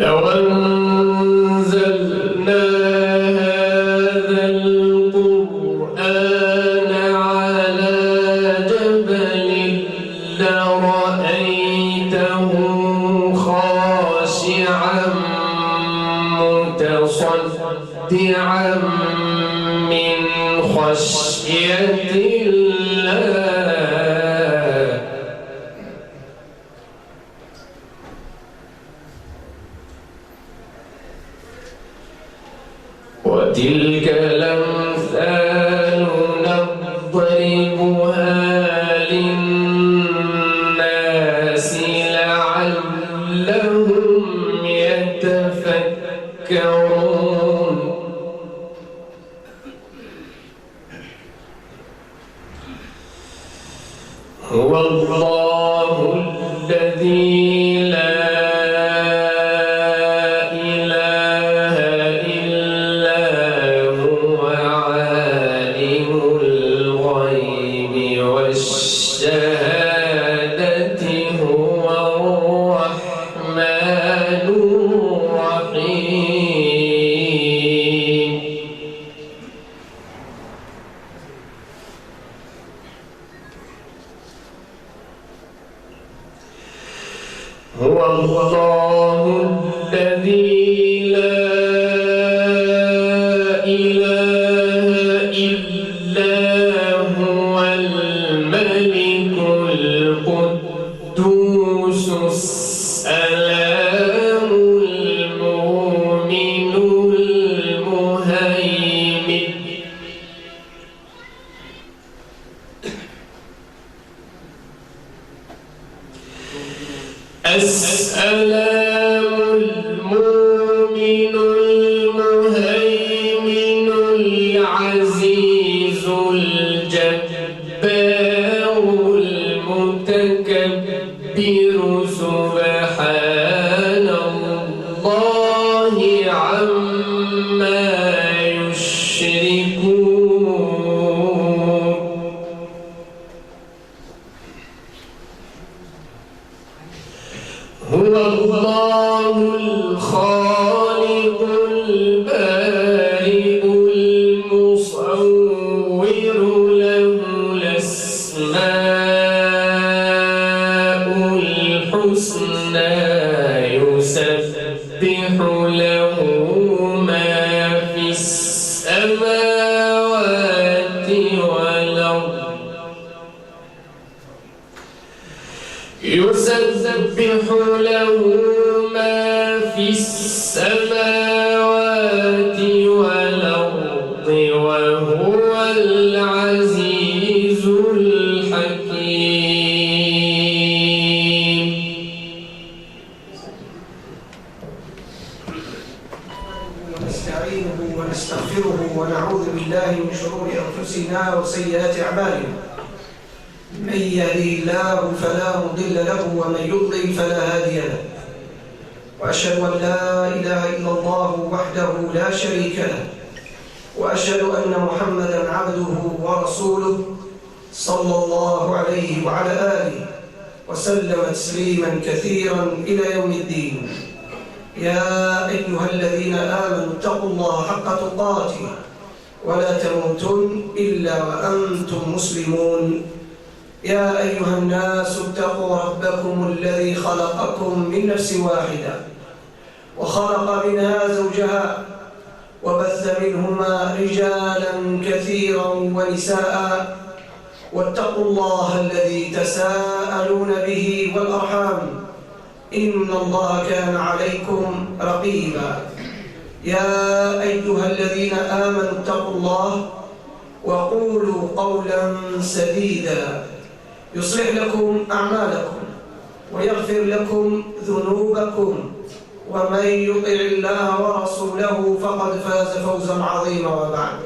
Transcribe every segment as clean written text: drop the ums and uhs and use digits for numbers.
لو أنزلنا هذا القرآن على جبل لرأيته خاشعا متصدعا من خشية الله. وتلك الأمثال نضربها للناس لعلهم يتفكرون. هو الله الذي لا إله إلا هو عالم الغيب والشهادة هو الرحمن الرحيم. هو الله الذي لا إله إلا هو الملك القدوس السلام المؤمن المهيمن السلام المؤمن المهيمن العزيز الجبار المتكبر سبحان الله عما يشركون. هو الله الخالق البارئ المصور له الأسماء الحسنى يسبح له ما في السماوات والأرض يسبح له ما في السماوات والأرض وهو العزيز الحكيم. ونستعينه ونستغفره ونعوذ بالله من شرور أنفسنا وسيئات أعمالنا. من يهدي الله فلا مضل له ومن يضلل فلا هادي له. وأشهد أن لا إله إلا الله وحده لا شريك له، وأشهد أن محمدًا عبده ورسوله صلى الله عليه وعلى آله وسلم تسليمًا كثيرًا إلى يوم الدين. يا أيها الذين آمنوا اتقوا الله حق تقاته ولا تموتن إلا وأنتم مسلمون. يا أيها الناس اتقوا ربكم الذي خلقكم من نفس واحدة وخلق منها زوجها وبث منهما رجالا كثيرا ونساء، واتقوا الله الذي تساءلون به والأرحام إن الله كان عليكم رقيبا. يا أيها الذين آمنوا اتقوا الله وقولوا قولا سديدا يصلح لكم أعمالكم ويغفر لكم ذنوبكم، ومن يطع الله ورسوله فقد فاز فوزا عظيما. وبعد،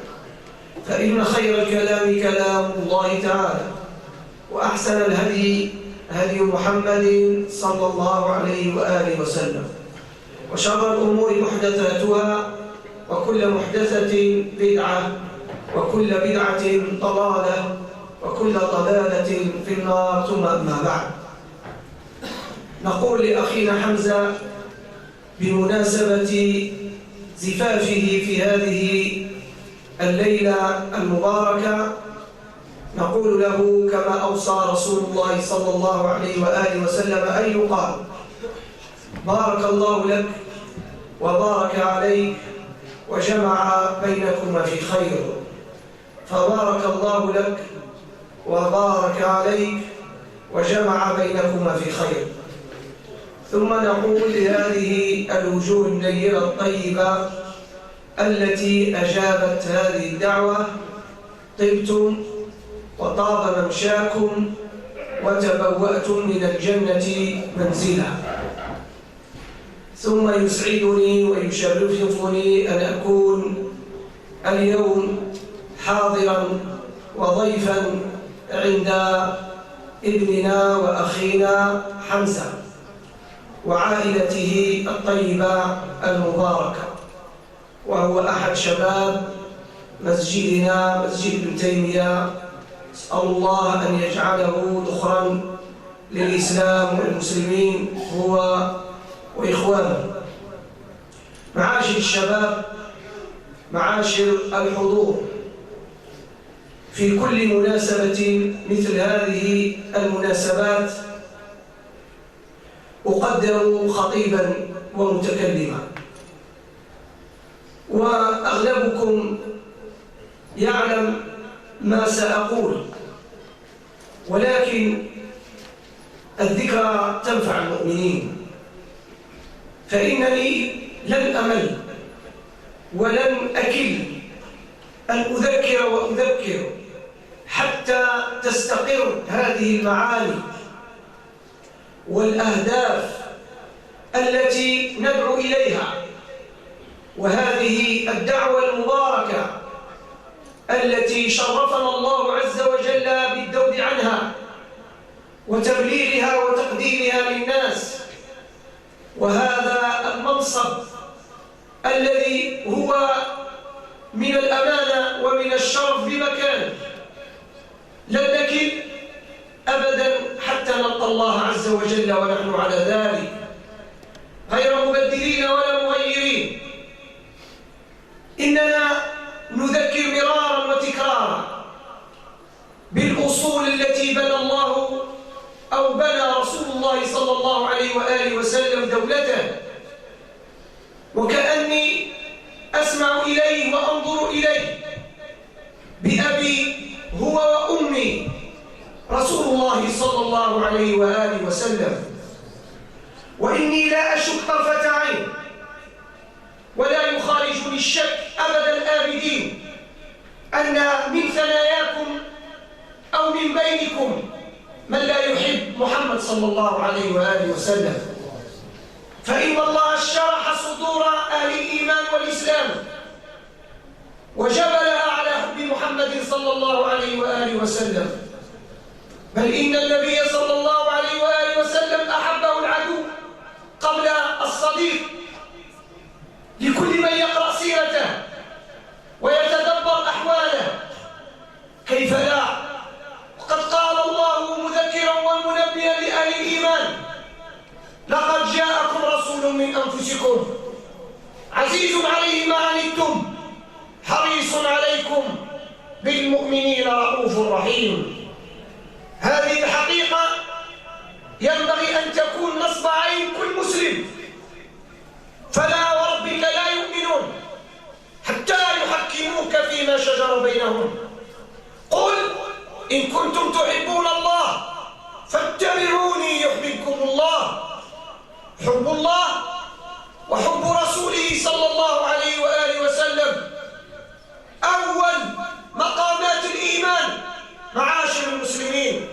فإن خير الكلام كلام الله تعالى، وأحسن الهدي هدي محمد صلى الله عليه وآله وسلم، وشر الأمور محدثاتها، وكل محدثة بدعة، وكل بدعة ضلالة، وكل ضلالة في النار. ثم أما بعد، نقول لأخينا حمزة بمناسبة زفافه في هذه الليلة المباركة نقول له كما أوصى رسول الله صلى الله عليه وآله وسلم أن يقال: بارك الله لك وبارك عليك وجمع بينكما في خير. فبارك الله لك وبارك عليك وجمع بينكما في خير. ثم نقول لهذه الوجوه النيرة الطيبة التي أجابت هذه الدعوة: طبتم وطاب ممشاكم وتبوأتم من الجنة منزلا. ثم يسعدني ويشرفني أن أكون اليوم حاضرا وضيفا عند ابننا وأخينا حمزة وعائلته الطيبة المباركة، وهو أحد شباب مسجدنا مسجد ابن تيمية. أسأل الله أن يجعله ذخرا للإسلام والمسلمين هو وإخوانه. معاشر الشباب، معاشر الحضور، في كل مناسبة مثل هذه المناسبات أقدر خطيبا ومتكلما، وأغلبكم يعلم ما سأقول، ولكن الذكرى تنفع المؤمنين، فإنني لن أمل ولن أكل أن أذكر وأذكر حتى تستقر هذه المعاني والأهداف التي ندعو إليها، وهذه الدعوة المباركة التي شرفنا الله عز وجل بالذود عنها وتبليغها وتقديمها للناس، وهذا المنصب الذي هو من الأمانة ومن الشرف بمكان. لن نكل أبدا حتى نلقى الله عز وجل ونحن على ذلك غير مبدلين ولا مغيرين. إننا نذكر مرارا وتكرارا بالأصول التي بنى الله أو بنى رسول الله صلى الله عليه وآله وسلم دولته، وكأني أسمع إليه وأنظر إليه. بأبي هو وأمي رسول الله صلى الله عليه وآله وسلم، وإني لا أشك طرفة عين ولا يخالجني الشك أبد الآبدين أن من ثناياكم أو من بينكم من لا يحب محمد صلى الله عليه وآله وسلم، فإن الله شرح صدور أهل الإيمان والإسلام وجبلها على حب محمد صلى الله عليه وآله وسلم، بل إن النبي صلى الله عليه وآله وسلم أحبه العدو قبل الصديق. لكل من يقرأ سيرته ويتدبر أحواله كيف لا، وقد قال الله مذكرا ومنبئا لأهل الإيمان: لقد جاءكم رسول من أنفسكم عزيز عليه ما عنتم حريص عليكم بالمؤمنين رؤوف رحيم. هذه الحقيقة ينبغي أن تكون نصب عين كل مسلم، فلا وربك لا يؤمنون حتى يحكموك فيما شجر بينهم. قل إن كنتم تحبون الله فاتبعوني يحببكم الله. حب الله وحب رسوله صلى الله عليه وآله وسلم أول مقامات الإيمان. معاشر المسلمين،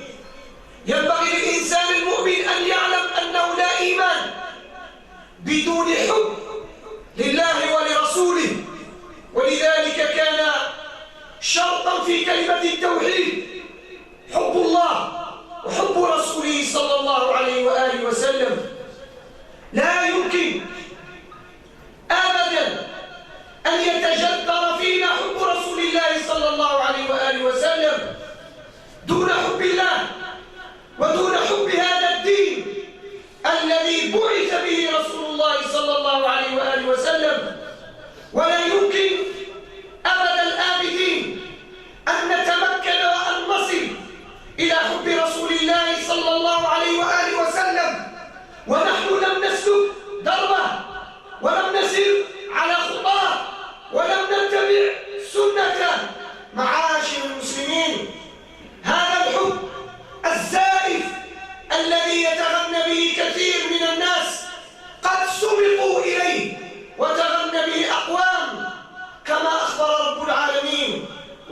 ينبغي للإنسان المؤمن أن يعلم أنه لا إيمان بدون حب لله ولرسوله، ولذلك كان شرطا في كلمة التوحيد حب الله وحب رسوله صلى الله عليه وآله وسلم. لا يمكن أبدا أن يتجذر فينا حب رسول الله صلى الله عليه وآله وسلم دون حب الله ودون حب هذا الدين الذي بعث به رسول الله صلى الله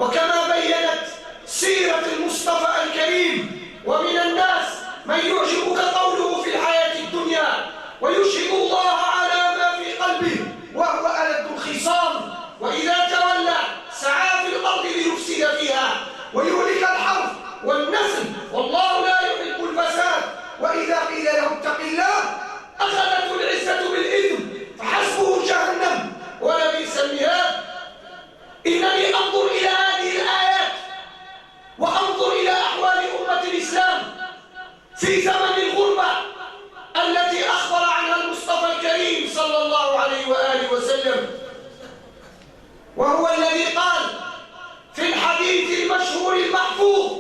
وكما بينت سيرة المصطفى الكريم. ومن الناس من يعجبك قوله في الحياة الدنيا ويشهد الله على ما في قلبه وهو ألد الخصام، وإذا تولى سعى في الأرض ليفسد فيها ويهلك الحرث والنسل والله لا يحب الفساد، وإذا قيل له اتق الله أخذته العزة بالإثم فحسبه جهنم ولبئس المهاد. إنني أنظر إلى هذه الآيات وأنظر إلى أحوال أمة الإسلام في زمن الغربة التي أخبر عنها المصطفى الكريم صلى الله عليه وآله وسلم، وهو الذي قال في الحديث المشهور المحفوظ: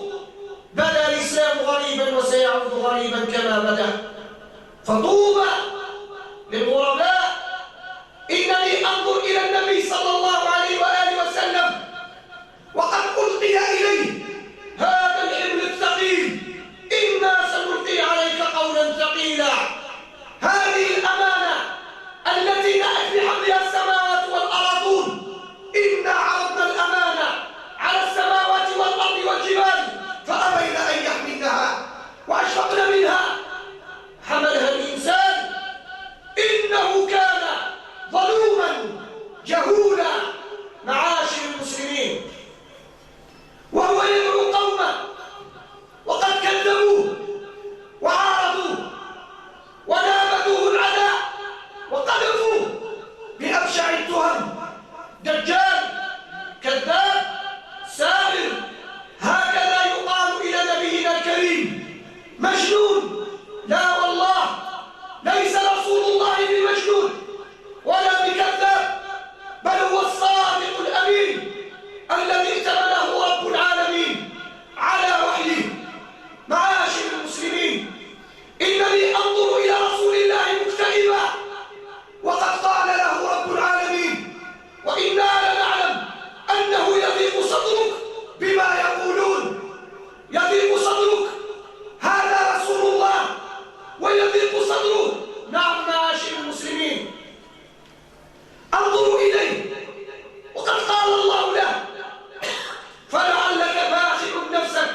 بدأ الإسلام غريبا وسيعود غريبا كما بدأ، فطوبى للغرباء. إنني أنظر إلى النبي صلى الله عليه وآله وسلم وقد ألقي إليه هذا الحمل الثقيل: إنا سنلقي عليك قولا ثقيلا. هذه الأمانة التي نأت بحملها السماوات والأرضون، إنا عرضنا الأمانة على السماوات والأرض والجبال فأبين أن يحملنها وأشفقن منها حملها الإنسان إنه كان ظلوما جهولا. معاشر المسلمين، وهو يدعو قومه وقد كذبوه وعارضوه ونابذوه العداء وقذفوه بأبشع التهم: دجال، كذاب، ساحر. هكذا يقال إلى نبينا الكريم: مجنون. لا والله، ليس رسول الله بمجنون ولا بكذاب، بل هو الصادق الأمين الذي ائتمنه رب العالمين على وحيه. معاشر المسلمين، إنني أنظر إلى رسول الله مكتئبا وقد قال له رب العالمين: وإنا لنعلم أنه يضيق صدرك بما يقولون. يضيق صدرك، هذا رسول الله ويضيق صدره. نعم معاشر المسلمين، انظروا إليه وقد قال الله له: فلعلك باخع نفسك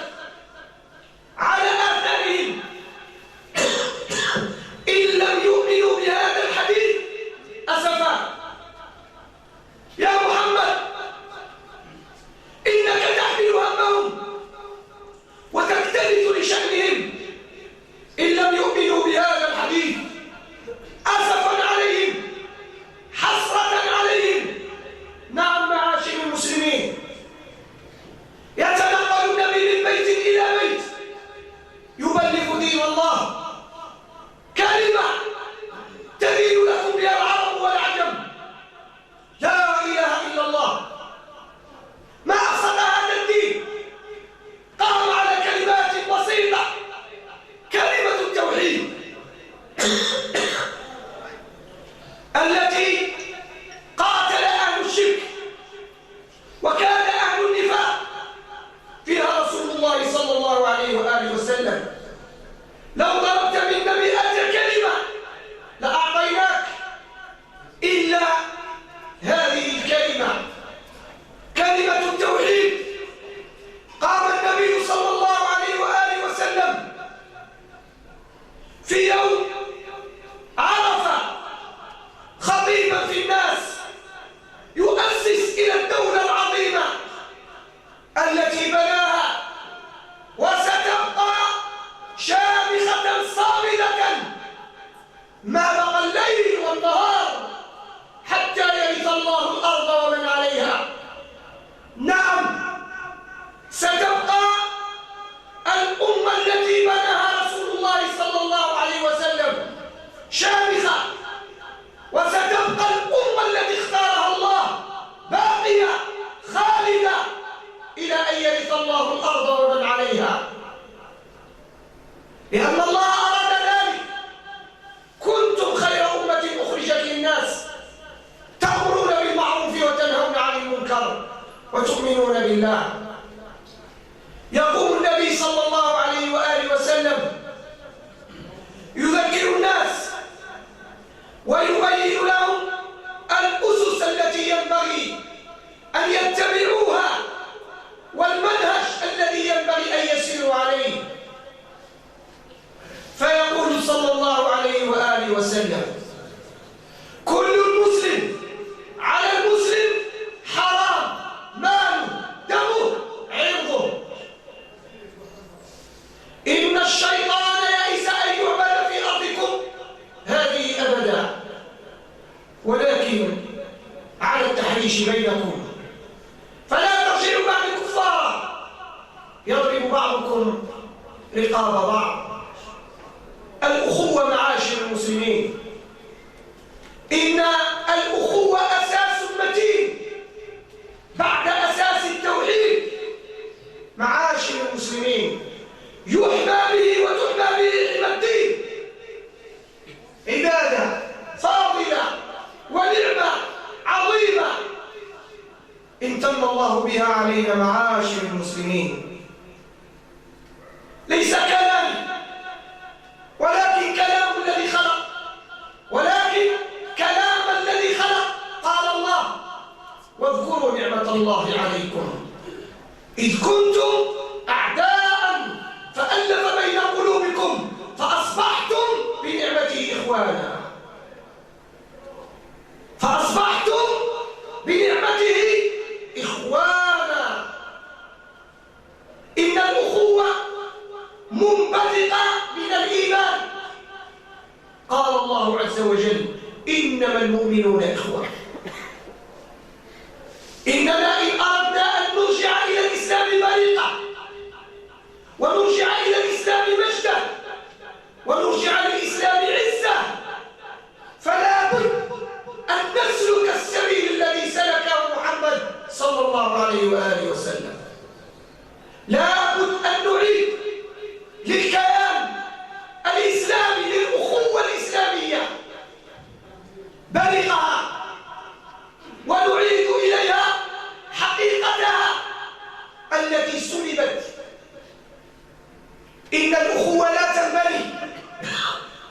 على آثارهم إن لم يؤمنوا بهذا الحديث أسفا. يا محمد، إنك تحمل همهم وتكتبت لشأنهم إن لم يؤمنوا بهذا الحديث أسفا عليهم، حسرة عليهم. نعم معاشر المسلمين، يتنقل النبي من بيت إلى بيت يبلغ دين الله، كلمة تدين لكم بها العرب والعجم: لا إله إلا الله. ما أقصد هذا الدين؟ قام على كلمات بسيطة: كلمة التوحيد التي قاتل أهل الشرك وكان أهل النفاق فيها رسول الله صلى الله عليه وآله وسلم. لو ضربت منا 100 كلمة لأعطيناك إلا هذه الكلمة، كلمة التوحيد. قام النبي صلى الله عليه وآله وسلم في يوم عرفة خطيبا في الناس يؤسس إلى الدولة العظيمة التي بناها وستبقى شامخة صامدة ما بقى الليل والنهار حتى يرث الله الأرض ومن عليها. نعم، ستبقى الأمة التي بناها رسول الله صلى الله عليه وسلم شامخة، وستبقى الأمة التي اختارها الله باقية خالدة إلى أن يرث الله الأرض ومن عليها، لأن الله أراد ذلك. كنتم خير أمة أخرجت للناس تأمرون بالمعروف وتنهون عن المنكر وتؤمنون بالله. يقوم النبي صلى الله عليه وآله وسلم يذكر الناس ويبين لهم الأسس التي ينبغي أن يتبعوها رقاب بعض. الأخوة معاشر المسلمين، إن الأخوة أساس متين بعد أساس التوحيد. معاشر المسلمين، يحمى به وتحمى به حمى الدين، عبادة فاضلة ونعمة عظيمة امتن الله بها علينا معاشر المسلمين. ليس كلام، ولكن كلام الذي خلق، ولكن كلام الذي خلق. قال الله: واذكروا نعمة الله عليكم إذ كنتم أعداء فألف بين قلوبكم فأصبحتم بنعمته إخوانا. فأصبحتم بنعمته إخوانا. إن الأخوة منبثقة من الإيمان. قال الله عز وجل: إنما المؤمنون إخوة. إننا إن أردنا أن نرجع إلى الإسلام بريقة، ونرجع إلى الإسلام مجدا، ونرجع للإسلام عزة، فلا بد أن نسلك السبيل الذي سلكه محمد صلى الله عليه وآله وسلم. لا بد أن نعيد للكيان الإسلامي، للأخوة الإسلامية بريقها، ونعيد إليها حقيقتها التي سلبت. إن الأخوة لا تنبني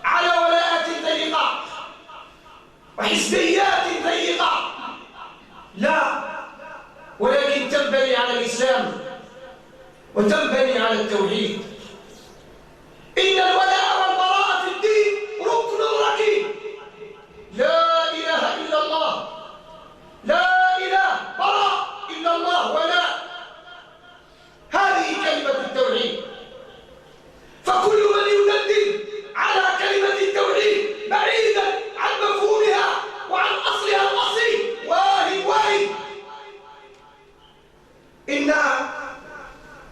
على ولاءات ضيقة وحزبيات ضيقة، لا، ولكن تنبني على الإسلام وتنبني على التوحيد. إن الولاء والبراء في الدين ركن ركين. لا إله إلا الله، لا إله براء إلا الله ولاء. هذه كلمة التوحيد. فكل من يدندن على كلمة التوحيد بعيدا عن مفهومها وعن أصلها الأصيل واهي. إن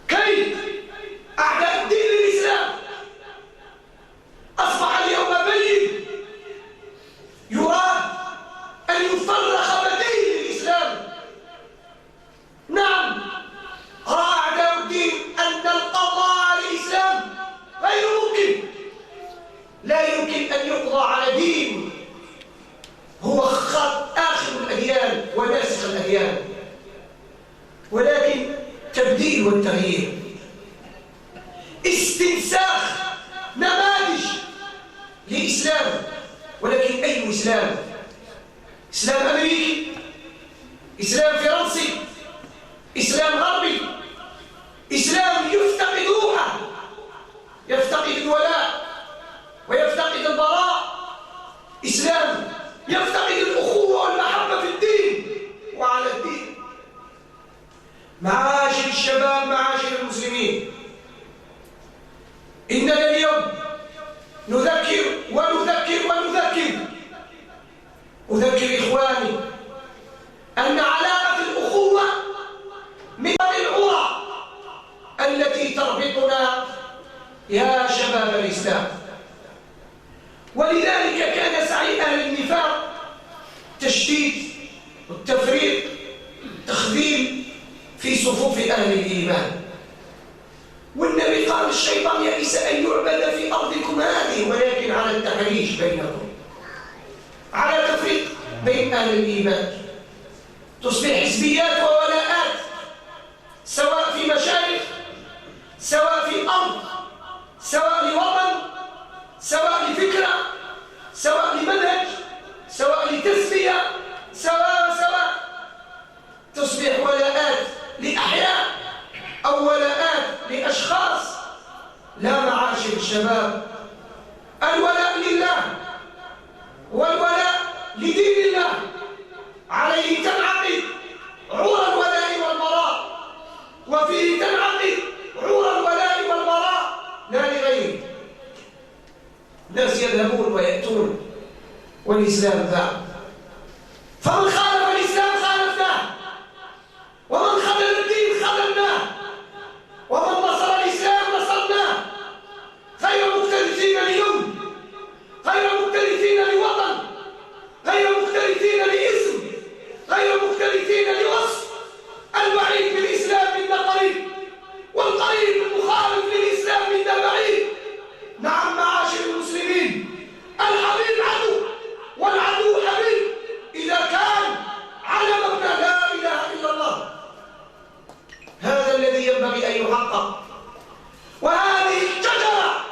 كيد أعداء الدين الإسلام أصبح اليوم بين. يراد أن يفرخ بديل الإسلام. نعم، رأى أعداء الدين أن القضاء على الإسلام غير ممكن. لا يمكن أن يقضى على دين هو آخر الأديان وناسخ الأديان، ولكن تبديل والتغيير، استنساخ نماذج لإسلام. ولكن أي إسلام؟ إسلام أمريكي، إسلام فرنسي، إسلام غربي، إسلام يفتقد روحه، يفتقد الولاء ويفتقد البراء، إسلام يفتقد الأخوة والمحبة في الدين وعلى الدين. معاشر الشباب، معاشر المسلمين، إننا اليوم نذكر أذكر إخواني أن علاقة الأخوة من العرى التي تربطنا يا شباب الإسلام. ولذلك كان سعي أهل النفاق تشتيت والتفريق، تخذيل في صفوف أهل الإيمان. والنبي قال: الشيطان يئس أن يعبد في أرضكم هذه، ولكن على التحريش بينكم، على تفريق بين أهل الإيمان. تصبح حزبيات وولاءات، سواء في مشايخ، سواء في أرض، سواء لوطن، سواء لفكرة، سواء لمنهج، سواء لتسمية، سواء تصبح ولاءات لأحياء أو ولاءات لأشخاص. لا، معاشر الشباب، الولاء لله والولاء لدين الله عليه تنعقد عرى الولاء والبراء، وفيه تنعقد عرى الولاء والبراء لا لغيره. الناس يذهبون ويأتون والإسلام ذا، فمن خالف الإسلام خالفناه، ومن خذل الدين خذلناه، ومن نصر الإسلام نصرناه، الحق. وهذه الشجرة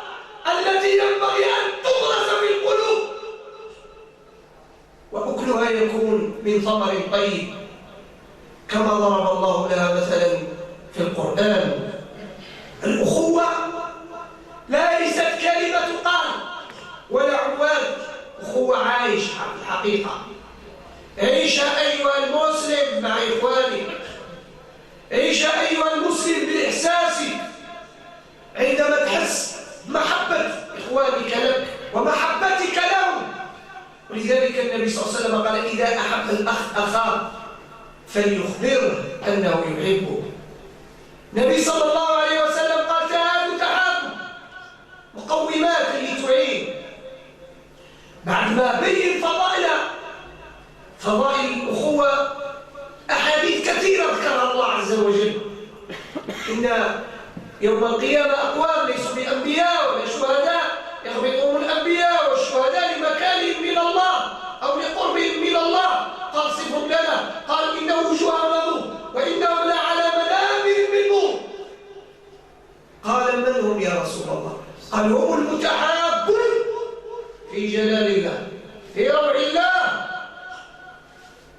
التي ينبغي أن تغرس في القلوب، وأكلها يكون من ثمر طيب كما ضرب الله لها مثلا في القرآن. الأخوة ليست كلمة قال ولا عواد، أخوة عايش في الحقيقة. عيش أيها المسلم مع إخوانك، عيش أيها المسلم بالإحساس عندما تحس محبة إخوانك لك ومحبتك لهم. ولذلك النبي صلى الله عليه وسلم قال: إذا أحب الأخ أخاه فليخبره أنه يحبه. النبي صلى الله عليه وسلم قال: تعالوا تحابوا. مقومات اللي تعين بعد ما بين فضائل الأخوة، أحاديث كثيرة ذكرها الله عز وجل. إن يوم القيامة أقوام ليسوا بأنبياء ولا شهداء يغبطهم الأنبياء والشهداء لمكانهم من الله أو لقربهم من الله. قال: صفهم لنا. قال: إن وجوههم نور وإنهم لعلى منابر من نور. قال: من هم يا رسول الله؟ قال: هم المتحابون في جلال الله في روع الله.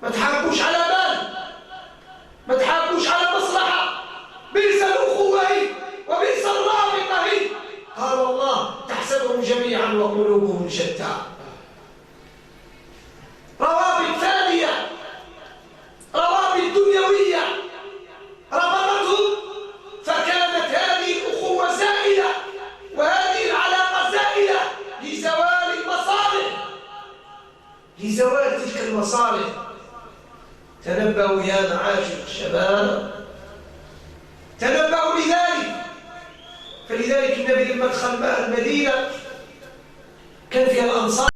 ما تحابوش على مال، ما تحابوش على مصلحة. بئس الأخوة وبئس الرابطة. قال الله: تحسبهم جميعا وقلوبهم شتى. روابط ثانية، روابط دنيوية ربطتهم، فكانت هذه الأخوة زائلة وهذه العلاقة زائلة لزوال المصالح، لزوال تلك المصالح. تنبهوا يا معاشر الشباب، تنبهوا لذلك. فلذلك النبي لما دخل المدينة كان فيها الأنصار